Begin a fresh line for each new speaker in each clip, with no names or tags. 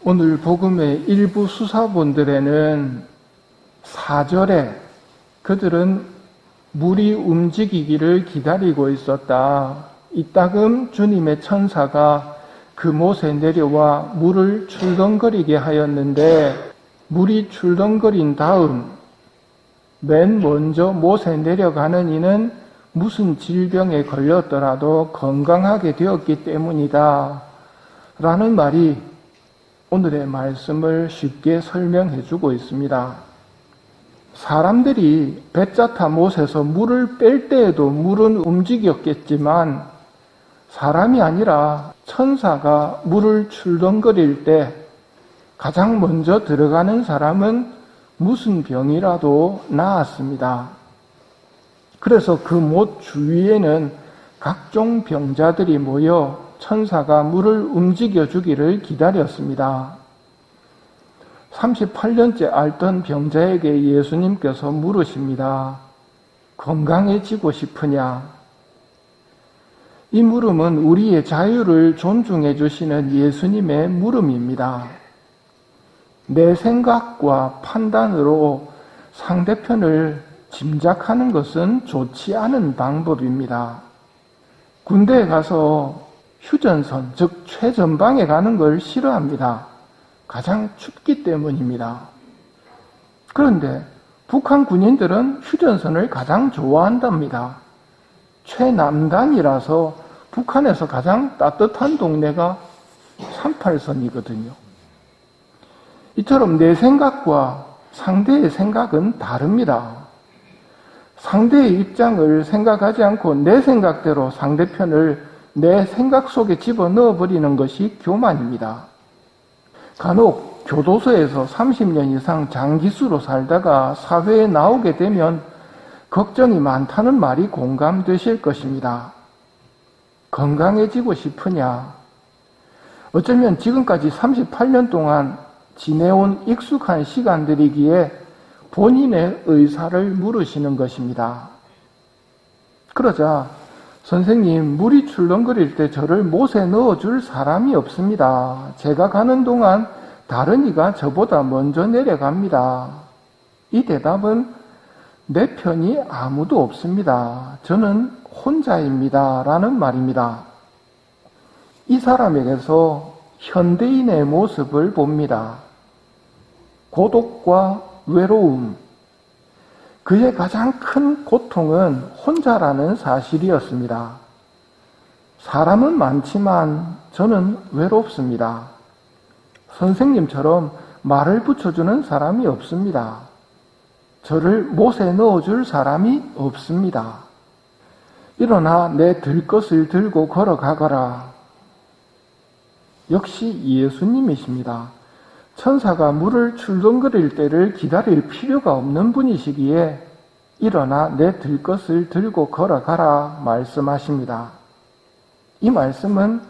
오늘 복음의 일부 수사본들에는 4절에 그들은 물이 움직이기를 기다리고 있었다. 이따금 주님의 천사가 그 못에 내려와 물을 출렁거리게 하였는데, 물이 출렁거린 다음 맨 먼저 못에 내려가는 이는 무슨 질병에 걸렸더라도 건강하게 되었기 때문이다 라는 말이 오늘의 말씀을 쉽게 설명해 주고 있습니다. 사람들이 배짜타 못에서 물을 뺄 때에도 물은 움직였겠지만 사람이 아니라 천사가 물을 출렁거릴 때 가장 먼저 들어가는 사람은 무슨 병이라도 나았습니다. 그래서 그 못 주위에는 각종 병자들이 모여 천사가 물을 움직여 주기를 기다렸습니다. 38년째 앓던 병자에게 예수님께서 물으십니다. 건강해지고 싶으냐? 이 물음은 우리의 자유를 존중해 주시는 예수님의 물음입니다. 내 생각과 판단으로 상대편을 짐작하는 것은 좋지 않은 방법입니다. 군대에 가서 휴전선, 즉 최전방에 가는 걸 싫어합니다. 가장 춥기 때문입니다. 그런데 북한 군인들은 휴전선을 가장 좋아한답니다. 최남단이라서 북한에서 가장 따뜻한 동네가 38선이거든요. 이처럼 내 생각과 상대의 생각은 다릅니다. 상대의 입장을 생각하지 않고 내 생각대로 상대편을 내 생각 속에 집어넣어 버리는 것이 교만입니다. 간혹 교도소에서 30년 이상 장기수로 살다가 사회에 나오게 되면 걱정이 많다는 말이 공감되실 것입니다. 건강해지고 싶으냐? 어쩌면 지금까지 38년 동안 지내온 익숙한 시간들이기에 본인의 의사를 물으시는 것입니다. 그러자 선생님, 물이 출렁거릴 때 저를 못에 넣어줄 사람이 없습니다. 제가 가는 동안 다른 이가 저보다 먼저 내려갑니다. 이 대답은 내 편이 아무도 없습니다. 저는 혼자입니다. 라는 말입니다. 이 사람에게서 현대인의 모습을 봅니다. 고독과 외로움. 그의 가장 큰 고통은 혼자라는 사실이었습니다. 사람은 많지만 저는 외롭습니다. 선생님처럼 말을 붙여주는 사람이 없습니다. 저를 못에 넣어줄 사람이 없습니다. 일어나 내 들 것을 들고 걸어가거라. 역시 예수님이십니다. 천사가 물을 출렁거릴 때를 기다릴 필요가 없는 분이시기에 일어나 내 들 것을 들고 걸어가라 말씀하십니다. 이 말씀은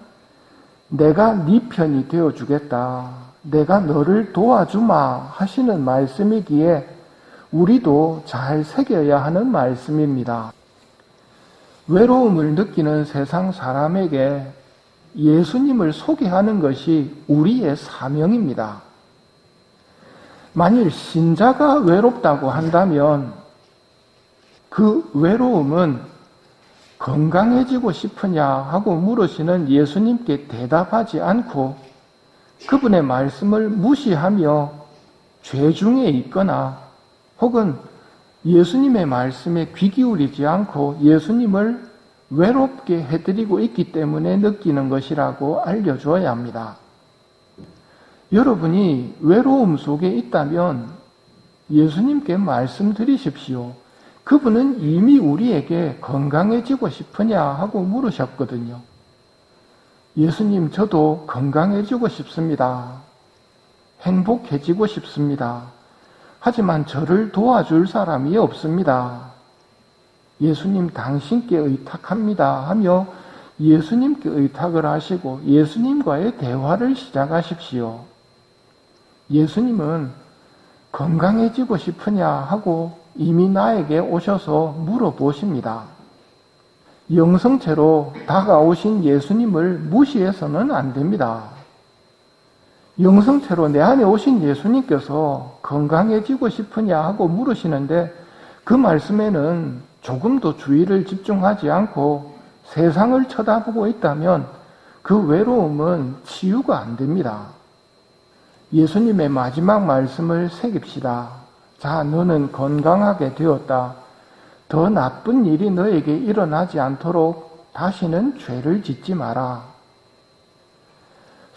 내가 네 편이 되어주겠다, 내가 너를 도와주마 하시는 말씀이기에 우리도 잘 새겨야 하는 말씀입니다. 외로움을 느끼는 세상 사람에게 예수님을 소개하는 것이 우리의 사명입니다. 만일 신자가 외롭다고 한다면 그 외로움은 건강해지고 싶으냐 하고 물으시는 예수님께 대답하지 않고 그분의 말씀을 무시하며 죄 중에 있거나 혹은 예수님의 말씀에 귀 기울이지 않고 예수님을 외롭게 해드리고 있기 때문에 느끼는 것이라고 알려줘야 합니다. 여러분이 외로움 속에 있다면 예수님께 말씀드리십시오. 그분은 이미 우리에게 건강해지고 싶으냐 하고 물으셨거든요. 예수님, 저도 건강해지고 싶습니다. 행복해지고 싶습니다. 하지만 저를 도와줄 사람이 없습니다. 예수님, 당신께 의탁합니다 하며 예수님께 의탁을 하시고 예수님과의 대화를 시작하십시오. 예수님은 건강해지고 싶으냐 하고 이미 나에게 오셔서 물어보십니다. 영성체로 다가오신 예수님을 무시해서는 안 됩니다. 영성체로 내 안에 오신 예수님께서 건강해지고 싶으냐 하고 물으시는데 그 말씀에는 조금도 주의를 집중하지 않고 세상을 쳐다보고 있다면 그 외로움은 치유가 안 됩니다. 예수님의 마지막 말씀을 새깁시다. 자, 너는 건강하게 되었다. 더 나쁜 일이 너에게 일어나지 않도록 다시는 죄를 짓지 마라.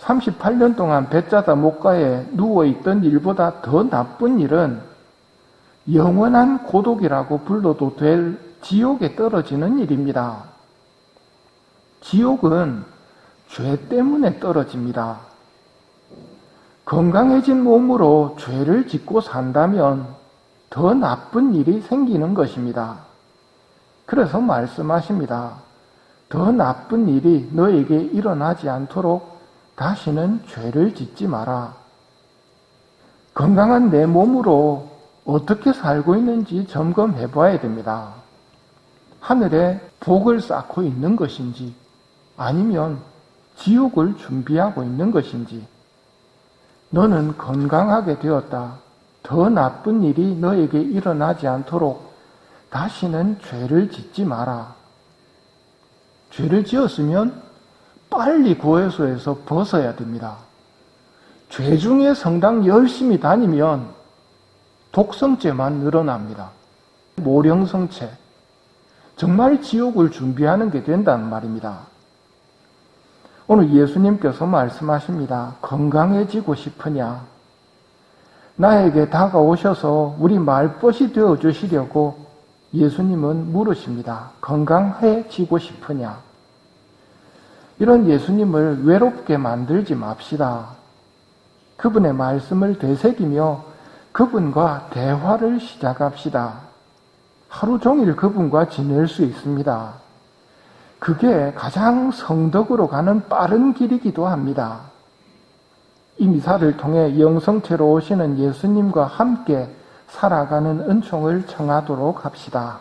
38년 동안 배짜다 목가에 누워있던 일보다 더 나쁜 일은 영원한 고독이라고 불러도 될 지옥에 떨어지는 일입니다. 지옥은 죄 때문에 떨어집니다. 건강해진 몸으로 죄를 짓고 산다면 더 나쁜 일이 생기는 것입니다. 그래서 말씀하십니다. 더 나쁜 일이 너에게 일어나지 않도록 다시는 죄를 짓지 마라. 건강한 내 몸으로 어떻게 살고 있는지 점검해 봐야 됩니다. 하늘에 복을 쌓고 있는 것인지 아니면 지옥을 준비하고 있는 것인지. 너는 건강하게 되었다. 더 나쁜 일이 너에게 일어나지 않도록 다시는 죄를 짓지 마라. 죄를 지었으면 빨리 구해소에서 벗어야 됩니다. 죄 중에 성당 열심히 다니면 독성죄만 늘어납니다. 모령성죄. 정말 지옥을 준비하는 게 된다는 말입니다. 오늘 예수님께서 말씀하십니다. 건강해지고 싶으냐? 나에게 다가오셔서 우리 말벗이 되어주시려고 예수님은 물으십니다. 건강해지고 싶으냐? 이런 예수님을 외롭게 만들지 맙시다. 그분의 말씀을 되새기며 그분과 대화를 시작합시다. 하루 종일 그분과 지낼 수 있습니다. 그게 가장 성덕으로 가는 빠른 길이기도 합니다. 이 미사를 통해 영성체로 오시는 예수님과 함께 살아가는 은총을 청하도록 합시다.